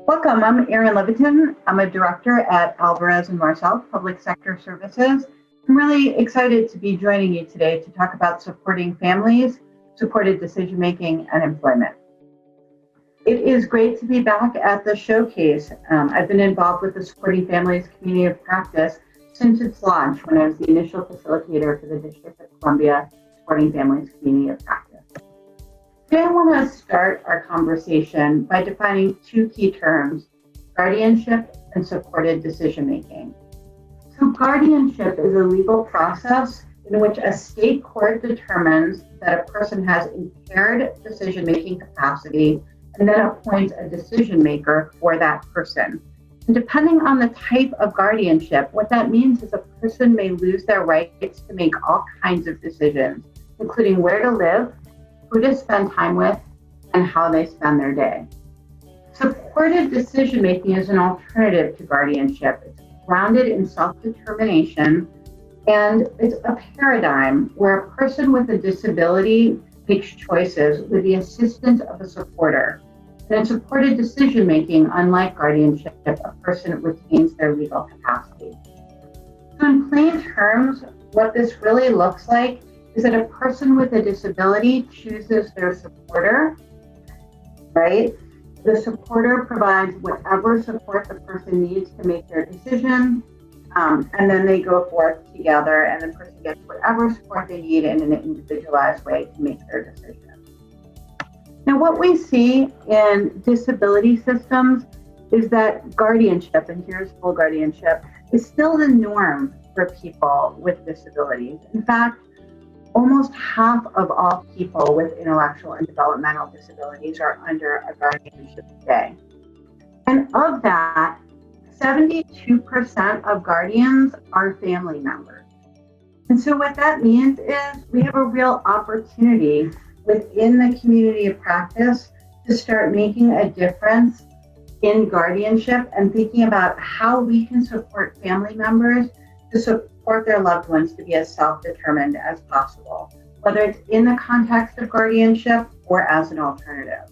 Welcome, I'm Erin Leviton. I'm a director at Alvarez & Marsal Public Sector Services. I'm really excited to be joining you today to talk about supporting families, supported decision-making, and employment. It is great to be back at the showcase. I've been involved with the Supporting Families Community of Practice since its launch when I was the initial facilitator for the District of Columbia Supporting Families Community of Practice. Today I want to start our conversation by defining two key terms, guardianship and supported decision-making. So guardianship is a legal process in which a state court determines that a person has impaired decision-making capacity and then appoints a decision maker for that person. And depending on the type of guardianship, what that means is a person may lose their rights to make all kinds of decisions, including where to live, who to spend time with, and how they spend their day. Supported decision-making is an alternative to guardianship. It's grounded in self-determination, and it's a paradigm where a person with a disability makes choices with the assistance of a supporter. And in supported decision-making, unlike guardianship, a person retains their legal capacity. So in plain terms, what this really looks like is that a person with a disability chooses their supporter, right? The supporter provides whatever support the person needs to make their decision, and then they go forth together and the person gets whatever support they need in an individualized way to make their decision. Now, what we see in disability systems is that guardianship, and here's full guardianship, is still the norm for people with disabilities. In fact, almost half of all people with intellectual and developmental disabilities are under a guardianship today. And of that, 72% of guardians are family members. And so what that means is we have a real opportunity within the community of practice to start making a difference in guardianship and thinking about how we can support family members to support their loved ones to be as self-determined as possible, whether it's in the context of guardianship or as an alternative.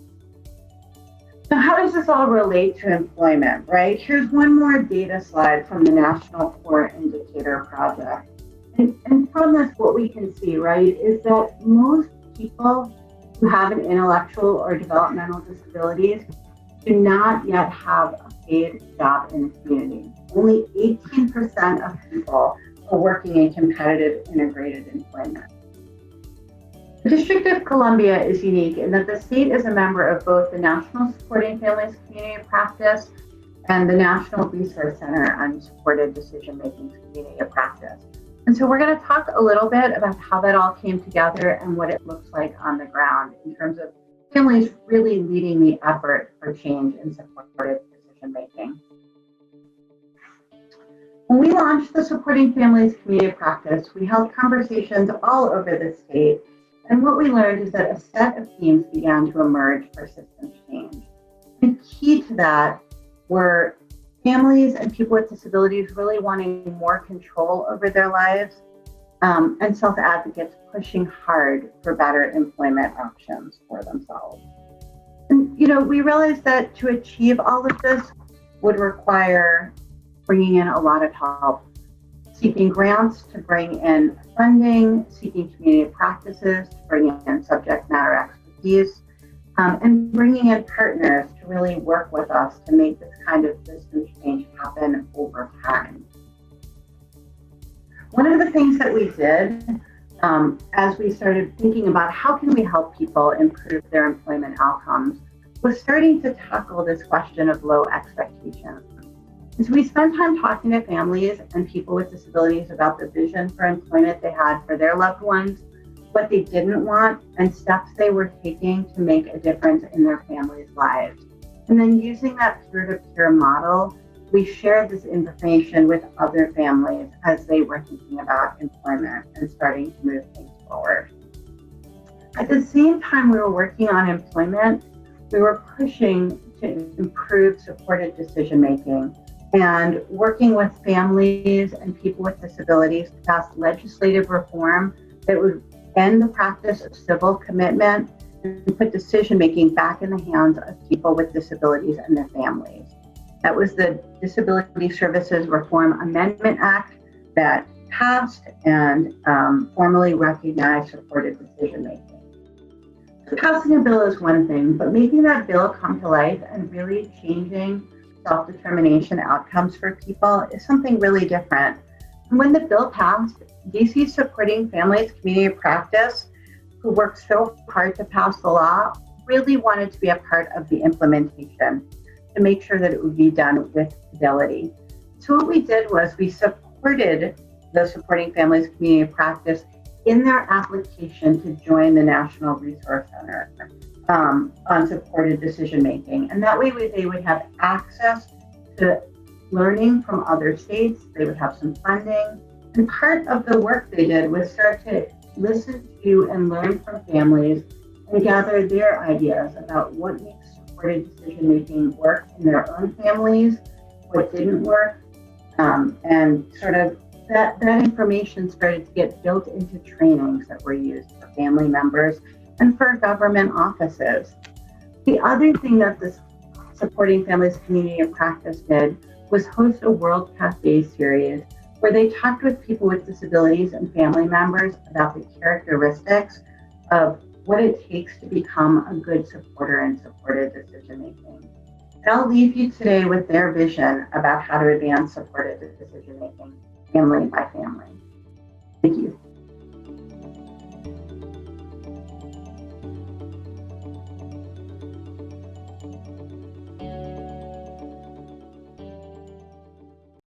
So how does this all relate to employment, right? Here's one more data slide from the National Core Indicator Project. And from this, what we can see, right, is that most people who have an intellectual or developmental disabilities do not yet have a paid job in the community. Only 18% of people are working in competitive integrated employment. The District of Columbia is unique in that the state is a member of both the National Supporting Families Community of Practice and the National Resource Center on Supported Decision-Making Community of Practice. And so we're going to talk a little bit about how that all came together and what it looks like on the ground in terms of families really leading the effort for change in supported decision-making. When we launched the Supporting Families Community of Practice, we held conversations all over the state, and what we learned is that a set of themes began to emerge for systems change. And key to that were families and people with disabilities really wanting more control over their lives, and self-advocates pushing hard for better employment options for themselves. And, we realized that to achieve all of this would require bringing in a lot of help, seeking grants to bring in funding, seeking community practices to bring in subject matter expertise, and bringing in partners to really work with us to make this kind of system change happen over time. One of the things that we did as we started thinking about how can we help people improve their employment outcomes was starting to tackle this question of low expectations. So we spent time talking to families and people with disabilities about the vision for employment they had for their loved ones, what they didn't want, and steps they were taking to make a difference in their families' lives. And then using that peer-to-peer model, we shared this information with other families as they were thinking about employment and starting to move things forward. At the same time we were working on employment, we were pushing to improve supported decision-making and working with families and people with disabilities to pass legislative reform that would end the practice of civil commitment, and put decision-making back in the hands of people with disabilities and their families. That was the Disability Services Reform Amendment Act that passed and formally recognized supported decision-making. So passing a bill is one thing, but making that bill come to life and really changing self-determination outcomes for people is something really different. And when the bill passed, DC Supporting Families Community of Practice, who worked so hard to pass the law, really wanted to be a part of the implementation to make sure that it would be done with fidelity. So what we did was we supported the Supporting Families Community of Practice in their application to join the National Resource Center on supported decision making. And that way they would have access to learning from other states, they would have some funding. And part of the work they did was start to listen to and learn from families and gather their ideas about what makes supported decision making work in their own families, what didn't work, and sort of that information started to get built into trainings that were used for family members and for government offices. The other thing that this Supporting Families Community of Practice did was host a World Cafe series where they talked with people with disabilities and family members about the characteristics of what it takes to become a good supporter in supported decision making. And I'll leave you today with their vision about how to advance supported decision making family by family.